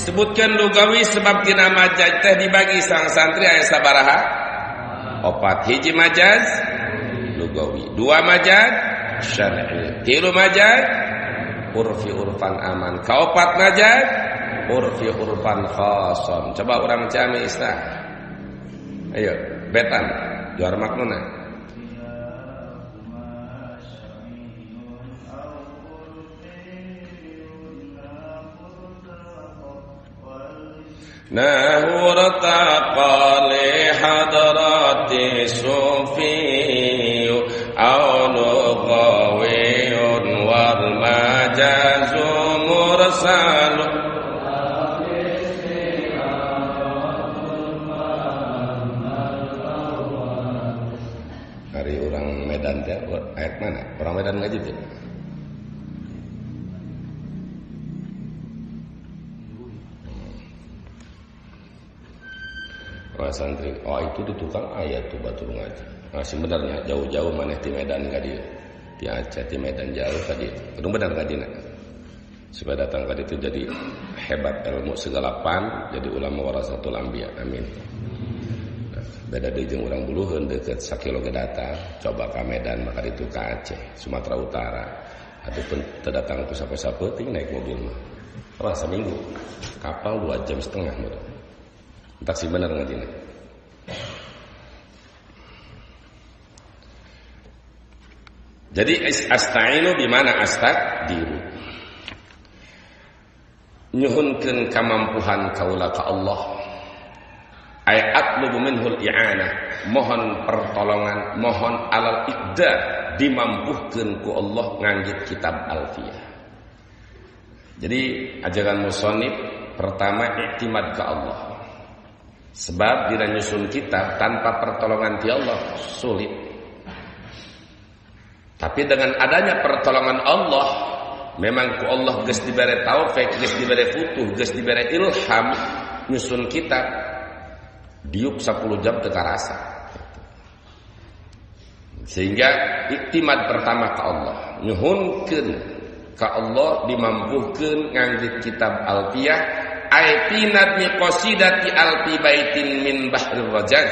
disebutkan lugawi sebab tina majaz teh dibagi sang santri aya sabaraha? 4. Hiji majaz lugawi, 2 majaz syar'i, 3 majaz urfi urfan aman, kaopat majaz urfi urfan khason. Coba orang cami islah. Ayo, betan juara maknuna. Nahu rataqa li hadrati sufi au lughawiyun wal majazu mursalu. Hari orang Medan teh ayat mana? Orang Medan ngaji teh. Santri, oh itu di tukang ayat tuh batur ngaji. Nah sebenarnya jauh-jauh maneh di Medan ka dieu. Di Aceh di Medan jauh ka dieu. Kudu bener ngajina. Supaya datang ka dieu jadi hebat ilmu segalapan, jadi ulama warasatul anbiya. Amin. Nah, beda deui jeung urang Buluheun deukeut sakilo ge datang, coba ka Medan maka ditu ka Aceh, Sumatera Utara. Adapun teu datang ku sapo-sapo ting naik mobil mah. Orang seminggu. Kapal 2,5 jam mah. Entak sih benar ngajina. Jadi asta'inu bimana astaqdiru. Nyuhunkeun kamampuhan kaula ka Allah. Ay atlubu minhul i'anah, mohon pertolongan, mohon alal iqda, dimampuhkeun ku Allah nganggit kitab Alfiyah. Jadi ajaran musannif pertama iktimad ke Allah. Sebab dina nyusun kitab tanpa pertolongan ti Allah sulit. Tapi dengan adanya pertolongan Allah, memang ku Allah geus dibere taufik, geus dibere futuh, geus dibere ilham nyusun kitab diuk 10 jam teu karasa. Sehingga iktimad pertama ka Allah, nyuhunkeun ka Allah dimampuhkeun ngangge kitab Alfiyah. Aitinat mi qasidati alfi baitin min bahrir rajad.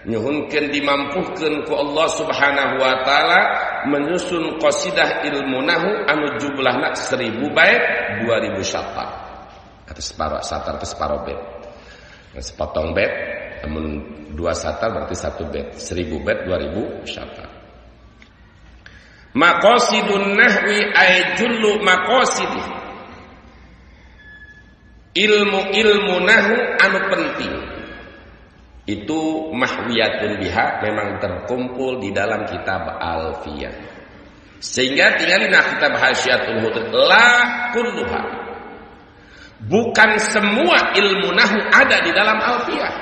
Nyuhunkeun dimampuhkeun ku Allah Subhanahu wa taala menyusun qasidah ilmunahu anu jumlahna 1000 bait 2000 syatar. Atau separo syatar atau separo bait. Sepotong bait amun 2 syatar berarti 1 bait. 1000 bait 2000 syatar. Maqasidun nahwi ay jullu maqasidih. Ilmu nahu anu penting itu mahwiyatun biha, memang terkumpul di dalam kitab Alfiyah. Sehingga tinggal di kitab Hasyiatul Hudud la kulluha. Bukan semua ilmu nahu ada di dalam Alfiyah.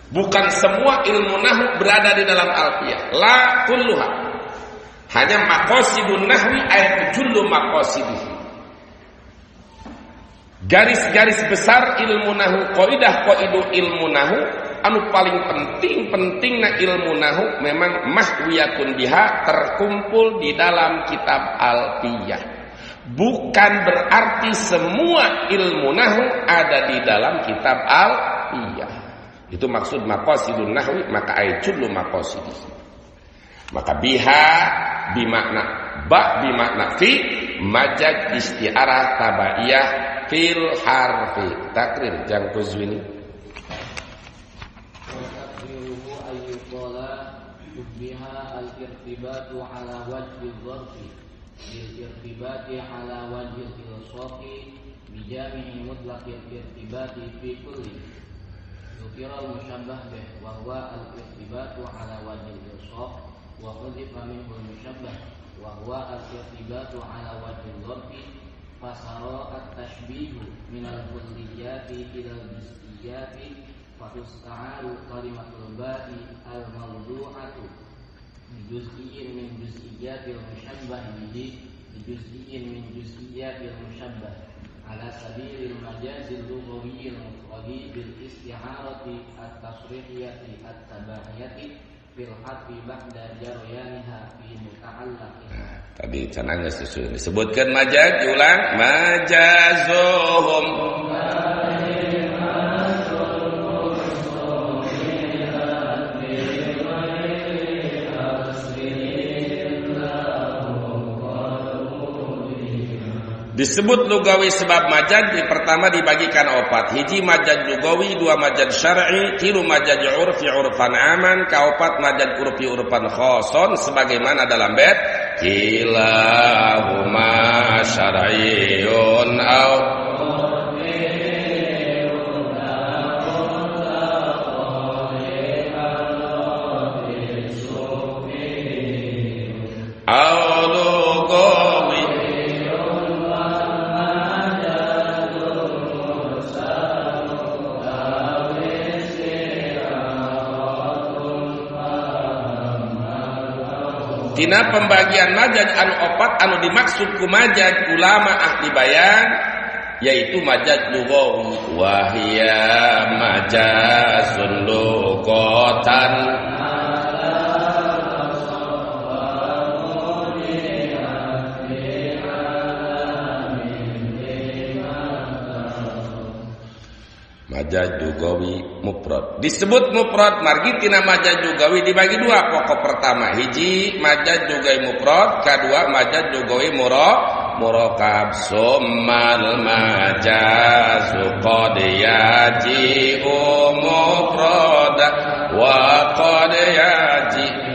Bukan semua ilmu nahu berada di dalam Alfiyah. La kulluha. Hanya maqasidun nahwi ay jullu maqasidihi. Garis-garis besar ilmu nahu, qaidah ilmu nahu anu paling pentingna ilmu nahu memang mahwiyatun biha, terkumpul di dalam kitab Alfiyah. Bukan berarti semua ilmu nahu ada di dalam kitab Alfiyah. Itu maksud maqasidun nahwi, maka aijullu maqasidih. Maka biha bimakna ba bimakna fi, majaz isti'arah tabaiyah fil harfi takrir jang kuzwini. Takriruhu ayyuqala biha al-irtibatu ala wajhi dharfi bil-irtibati ala wajhi al-sawfi bijami'i mutlaqil irtibati fi kulli yukira al-musyabbah bih wa huwa al-irtibatu ala wajhi al-sawf wa hudifa minhu al-musyabbah wa huwa al-irtibatu ala wajhi dharfi fasara at-tashbihu minal kulliyati ilal juz'iyati fatusta'alu kalimatul ba'i al-mawdu'atu bijuz'iyyin min juz'iyatil musyabbah bihi bijuz'iyyin min juz'iyatil musyabbah ala sabilil majazil lughawiyyil mufradi bil isti'arati at-tasrihiyati at-tabaiyati fil hadfi ba'da jaryaniha fi muta'allaqiha. Tadi cenah geus disebutkeun majaz, ulang majazuhum. Disebut lugawi sebab majaz pertama dibagikan opat. Hiji majaz lugawi, dua majaz syar'i, tilu majaz urfi urfan aman, kaopat majaz urfi urfan khoson sebagaimana dalam bait kilahuma syar'iyyun au lugawi. Tina pembagian majaz anu opat anu dimaksud ku majaz ulama ahli bayan yaitu majaz lugawi wa hiya majazun lughatan. Majaz lugawi mufrad. Disebut mufrad margi tina majaz lugawi dibagi dua. Pokok pertama hiji majaz lugawi mufrad, kedua majaz lugawi murakab. Summal majaz qad yaji'u mufrad wa qad yaji.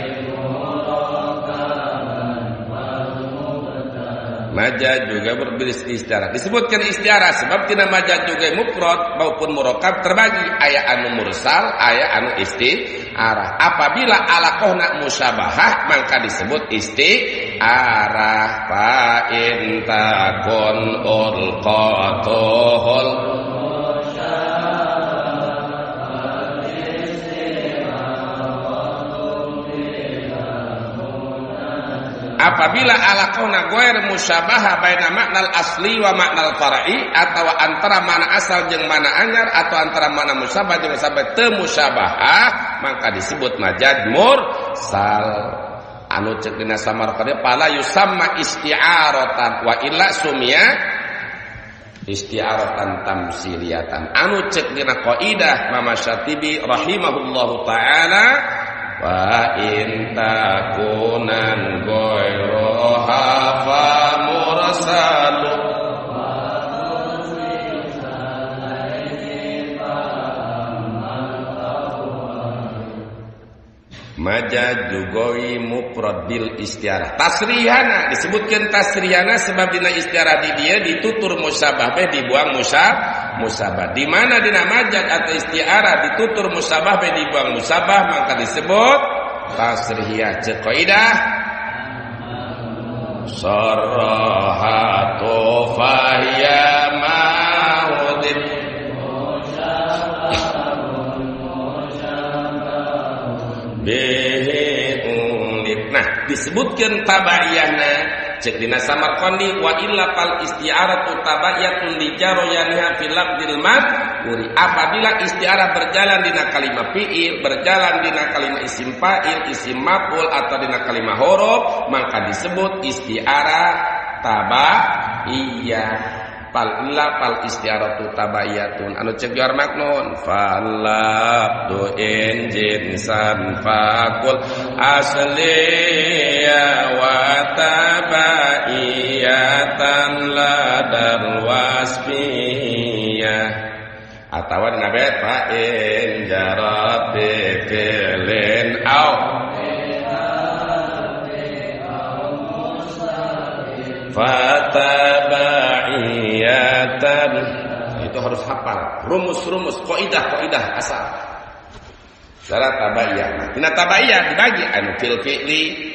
Majaz juga beristiarah. Disebutkan istiarah sebab tina majaz juga mufrad maupun murakab terbagi aya anu mursal, aya anu istiarah. Apabila alaqahna musyabahah maka disebut istiarah. Fa in takun ulqatuhul apabila alaqahna ghair musyabaha baina maknal asli wa maknal far'i atau antara mana asal jeung mana anyar atau antara mana musyabah jeung sampai teu musyabahah maka disebut majaz mursal. Anu ceuk dina samarqadi pala yusamma isti'aratan wa illa sumia isti'aratan tamsiliyatan. Anu ceuk dina qaidah Imam Syatibi rahimahullahu taala wa in takunan ghairuha fa mursalu majaz lugawi mufrad bil istiarah. Tasrihana disebutkan tasrihana sebab dina istiarah di dia ditutur musyabah be dibuang musyabah. Di mana dina majaz atau istiarah ditutur musyabah be dibuang musyabah maka disebut tasrihiyah. Cek kaidah sarahatu fahiya ma'udin nah disebutkan tabaiyahna cek dina Samarqandi wa illa fal isti'aratu tabaiyatun li jaroyanha fil lafdil madhuri. Apabila isti'arah berjalan dina kalimah fi'il, berjalan dina kalimah isim fa'il, isim maf'ul atau dina kalimah huruf maka disebut isti'arah tabaiyah. Fal illa fal isti'aratu tabaiyatun anu cek juar maknun falabdu injinsan fakul asliya wa tabaiyatan ladar wasfiyah atawa dina bet fa in jarat bi filin au fatabaiyatan. Itu harus hafal rumus-rumus kaidah-kaidah asal. Syarat tabaiyah. Tina tabaiyah dibagi anu fil fi'li.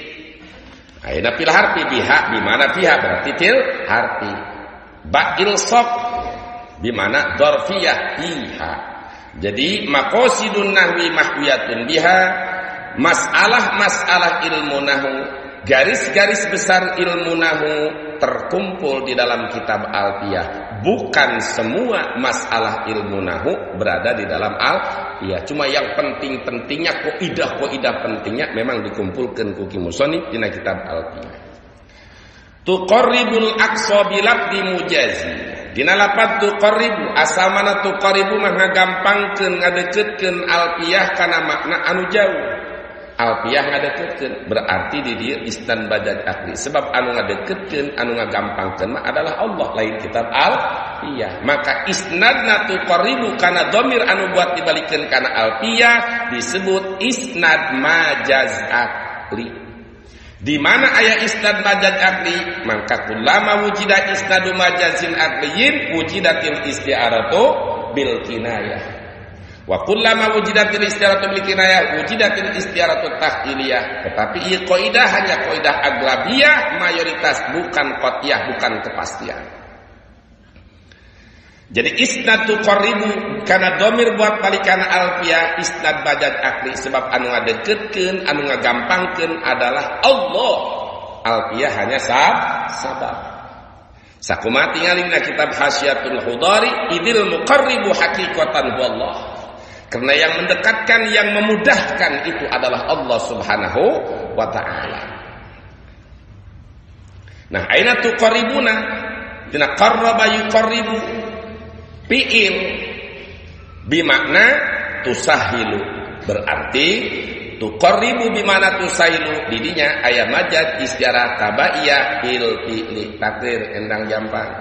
Ayeuna fil harfi biha di mana fiha berarti fil harfi. Ba'il sab di mana dzarfiyah fiha. Jadi maqasidun nahwi mahwiyatun biha. Masalah ilmu nahwu, garis-garis besar ilmu nahwu terkumpul di dalam kitab Alfiyah. Bukan semua masalah ilmu nahwu berada di dalam Alfiyah. Cuma yang penting-pentingnya, kaidah pentingnya memang dikumpulkan ku musannif di kitab Alfiyah. tuqarribul aqsa bilabdi mujazi. Dina lapad tuqarribu asal mana tuqarribu mah ngagampangkeun ngadeukeutkeun alfiyah kana makna anu jauh. Alfiyah ngadeukeutkeun berarti di dieu istan badaj akli. Sebab anu ngadeukeutkeun anu ngagampangkeun mah adalah Allah lain kitab alfiyah. Maka isnadna tuqarribu kana dhamir anu buat dibalikeun kana alfiyah disebut isnad majaz akli. Di mana aya isnad majaz akli, maka kullama wujida isnadu majazin akliyin wujidatil isti'aratu bil kinayah. Wa kullama wujidatil isti'aratu bil kinayah wujidatil isti'aratu takhiliyah. Tetapi ieu kaidah hanya kaidah aglabiyah, mayoritas, bukan qat'iyah, bukan kepastian. Jadi isnad tuqarribu kana dhamir buat balikana alfiyah isnad majaz akli sebab anu ngadeukeutkeun anu ngagampangkeun adalah Allah. Alfiyah hanya sabab. Sakumaha tingalina kitab Hasyiatul Hudari idil muqarribu haqiqatan wallah. Karena yang mendekatkan, yang memudahkan itu adalah Allah Subhanahu wa taala. Nah, aina tuqarribuna? Dina qarraba yuqarribu. Fi'il bimakna tusahilu berarti tuqarribu bimana tusahilu didinya aya majaz istiarah tabaiyah fil fi'li takdir endang jampang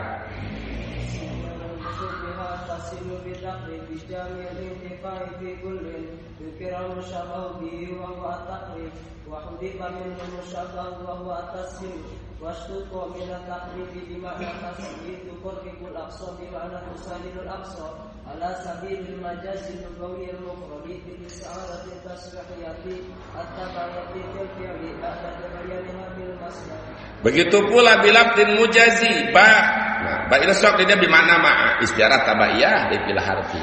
wasduqa min at-taqribi bi ma'na tasdid tuqarribul aqsa bi ma'na tusadidul aqsa ala sabilil majazil lughawiyil mufradi bi is'arati tasrihiyati at-tabayyati fil fi'li ba'da tabayyaniha bil masdar. Begitu pula bilabdin mujazi ba. Nah, ba itu sok dia bi makna ma'a istiarah tabaiyah di fil harfi.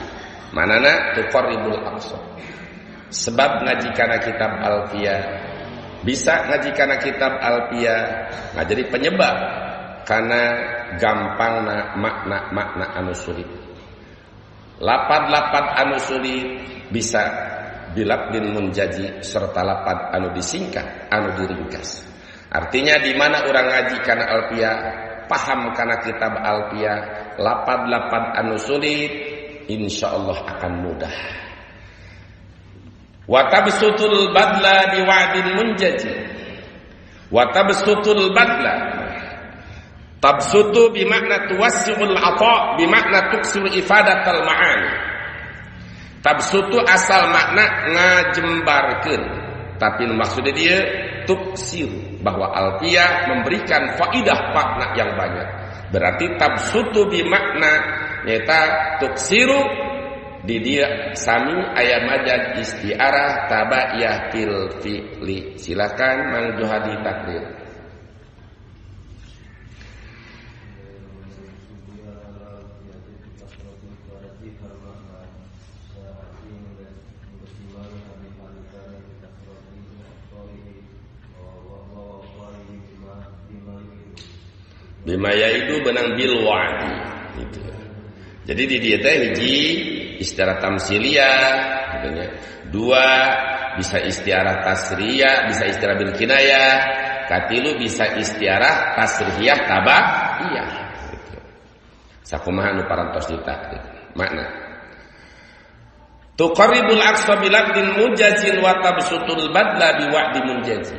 Manana tuqarribul aqsa. Sebab ngaji kana kitab alfiyah bisa ngaji kana kitab alfiyah nah jadi penyebab karena gampangna makna anu sulit lapad anu sulit bisa bilabdin munjazi serta lapad anu disingkat anu diringkas artinya di mana orang ngaji kana alfiyah paham kana kitab alfiyah lapad anu sulit insyaallah akan mudah. Wa tabsutul badla biwa'din munjazi. Wa tabsutul badla. Tabsutu bimakna tuwassi'ul 'ata' bimakna tuksiru ifadatal ma'ani. Tabsutu asal makna ngajembarkeun, tapi maksudnya dia tuksir bahwa alfiyah memberikan faidah makna yang banyak. Berarti tabsutu bimakna nyata tuksiru di dia sami aya majaz istiarah tabaiyah fil fi'li. Silakan Mang Juhadi takdir. Bima yaidu benang bil wa'di gitu. Jadi di dia teh hiji istiarah tamsiliyah gitu nya. Dua bisa istiarah tasriyah, bisa istiarah bil kinayah. Katilu bisa istiarah tasriyah tabaiyah gitu. Sakumaha nu parantos ditakdir. Makna tuqarribul aqsa bilabdin mujazin wa tabsutul badla biwa'di munjazi.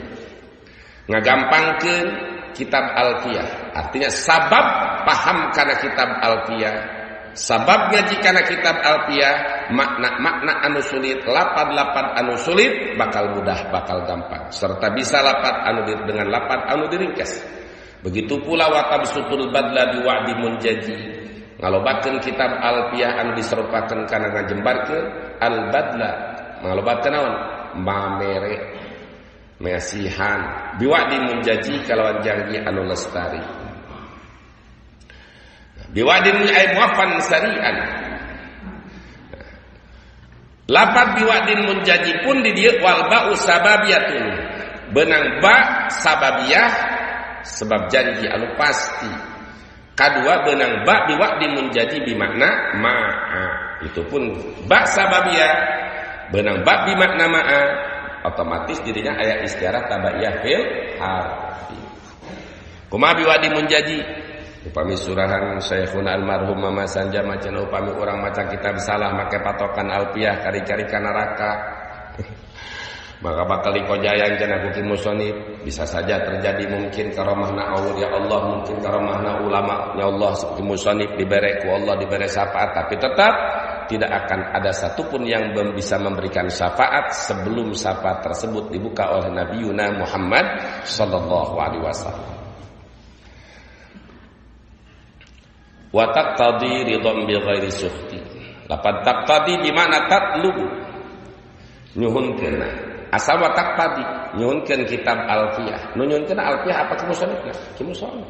Ngagampangkeun kitab alfiyah. Artinya sabab paham kana kitab alfiyah. Sabab ngaji kana kitab alfiyah makna anu sulit, lapad anu sulit bakal mudah, bakal gampang. Serta bisa lapad anu dengan lapad anu diringkas. Begitu pula wa tabsutul badla biwa'di munjazi. Ngalobakeun kitab alfiyah anu diserupakeun kana ngajembarkeun al badla. Ngalobakeun naon? Mamere. Mesihan biwa'di munjazi kalawan janji anu lestari. Biwa'din ay muaffan sari'an. Lapad biwa'din munjazi pun di dieu wal ba'u sababiyatun. Benang ba sababiyah sebab janji anu pasti. Kadua benang ba biwa'din munjazi bimakna ma'a. Itu pun ba sababiyah benang ba bimakna ma'a otomatis dirinya aya istiarah tabaiyah fil harfi. Kumaha biwadi munjaji upami surahan Syekhuna almarhum Mama Sanja macan upami urang maca kitab salah make patokan alfiah kari-kari ka neraka. Maka bakal dikojayan cenah ku musonif bisa saja terjadi mungkin karomahna aulia Allah mungkin karomahna ulama ya Allah seperti musonif dibere ku Allah dibere syafaat tapi tetap tidak akan ada satupun yang bisa memberikan syafaat sebelum syafaat tersebut dibuka oleh Nabi Muhammad sallallahu alaihi wasallam. Wa taqtadi ridham bi ghairi sukhti. Lapan taqtadi di mana tatlubu nyuhunkeun asal watak tadi nyunkeun kitab alfiyah nu nyunkeun alfiyah apa kimusonifna kimusonif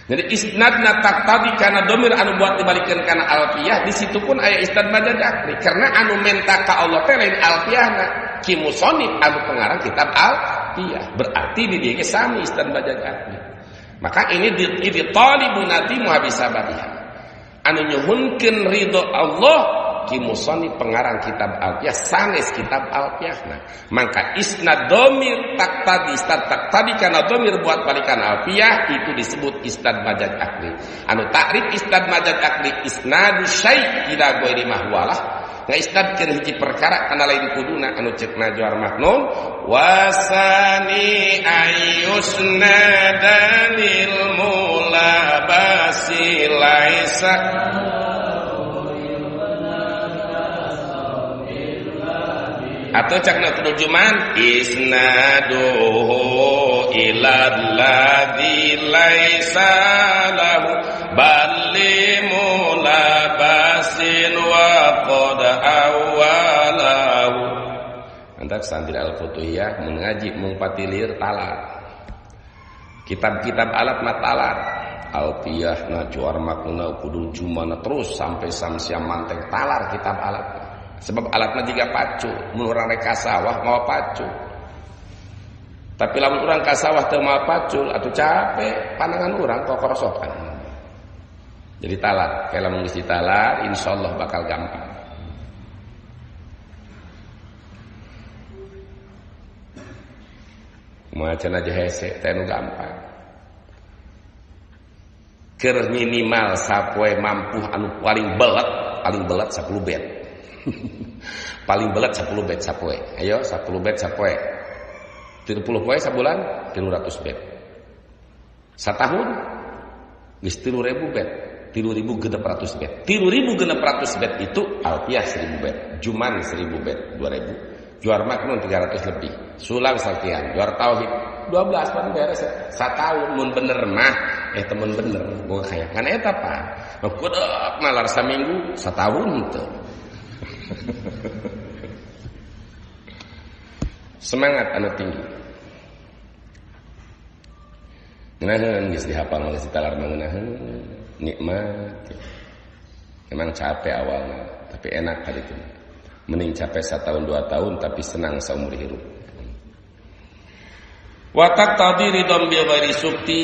jadi isnadna tak tadi kana domir anu buat dibalikeun kana alfiyah di situ pun aya isnad majaz akli karena anu menta ka Allah teh lain alfiyahna kimusonif anu pengarang kitab alfiyah berarti di dieu sami isnad majaz akli maka ini di talibunati muhabisabatiha anu nyuhunkeun ridho Allah kimusoni pengarang kitab alfiyah sanes kitab alfiyahna maka isnad domir tak tadi kana domir buat balikan alfiyah itu disebut isnad majaz akli anu takrif isnad majaz akli isnadu syai' ila ghairi mahwalah ngaisnadkeun hiji perkara kana lain kuduna anu cekna Johar Maknun wasani ayusnadanil mulabasi laisa atau cakna terjemahan isnaduhu ilal ladzi laisa lahu ballimu labasin wa qad awalahu antak santri al-futuhiyah mengaji mungpatilir talat kitab-kitab alat matalat alfiyah na Johar Maknun kudul jumana terus sampai samsiam manteng talar kitab alat sebab alatnya juga pacu mun urang rek ka sawah mau pacu tapi lamun urang ka sawah teu mau pacul atuh capek pandangan urang kokorosokan jadi talat kalau mun geus ditalat insyaallah bakal gampang macan aja hese teh nu gampang keur minimal sapoe mampu anu paling belet 10 bet paling belat 10 bet sapoe ayo 10 bet sapoe 30 poe sabulan 300 bet satahun geus 3000 bet 3600 bet 3600 bet itu alfiyah 1000 bet juman 1000 bet 2000 Johar Maknun 300 lebih sulang sakian Johar tauhid 12 pan beres satahun mun bener mah temen bener gua kaya kan eta pan kudak nalar saminggu satahun teu semangat anu tinggi ngeunaheun geus dihafal geus ditalar ngeunaheun nikmat emang capek awalnya tapi enak hari itu mending capek 1 tahun 2 tahun tapi senang saumur hidup wa taqtadi ridham bi ghairi sukti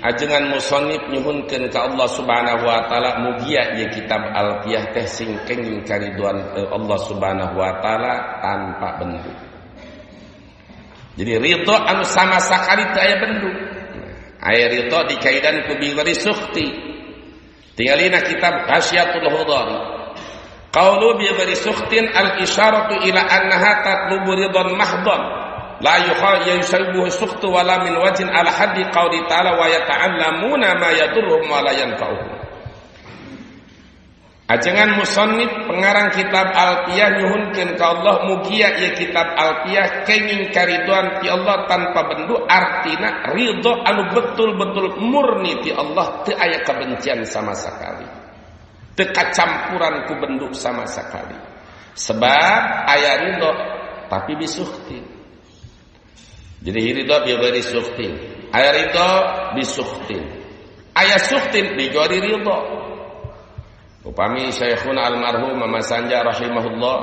ajengan musannif nyuhunkeun ka Allah Subhanahu wa taala mugia ieu kitab alfiyah teh sing kenging kariduan Allah Subhanahu wa taala tanpa bendu jadi ridho anu sama sakali teu aya bendu aya ridho dikaidan ku bi ghairi sukti tingalina kitab Hasyiatul Hudari qaulu bi ghairi suktin al isyaratu ila annaha tatlubu ridhan mahdhan la yusawibuhu sukhtu wala min wajhin ala haddi qauli ta'ala wa yata'allamuna ma yadurruhum wa la yanfa'uhum ajengan musannif pengarang kitab alfiyah nyuhunkeun ka Allah mugia ieu kitab alfiyah kenging kariduan ti Allah tanpa bendu artina ridho anu betul-betul murni ti Allah teu aya kebencian sama sekali teu kacampuran ku bendu sama sekali sebab aya ridho tapi bisukhti jadi ridho bi ghairi sukhtin aya ridho bi sukhtin aya sukhtin bi ghairi ridho upami Syekhuna almarhum Mama Sanja rahimahullah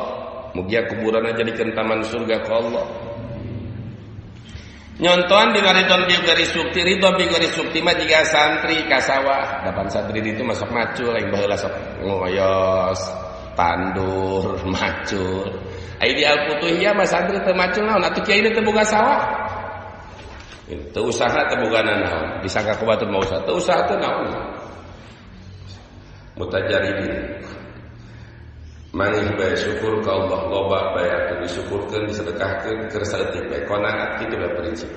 mugia kuburanna jadikeun taman surga ka Allah nyontohan di ridho bi ghairi sukhti ridho bi ghairi sukhti mah jiga santri ka sawah dapan santri itu masuk macul aing baheula sok ngoyos tandur macul ai di al-futuhiyah mah santri teu macul naon atuh kiai teu boga sawah Teu usaha teu bogana naon, disangka ku batur mau usaha. Teu usaha teu naon. Mutajaribin. Mangih bae syukur ka Allah loba bae atuh disyukurkeun disedekahkeun keur saeutik bae qanaat kitu bae prinsip.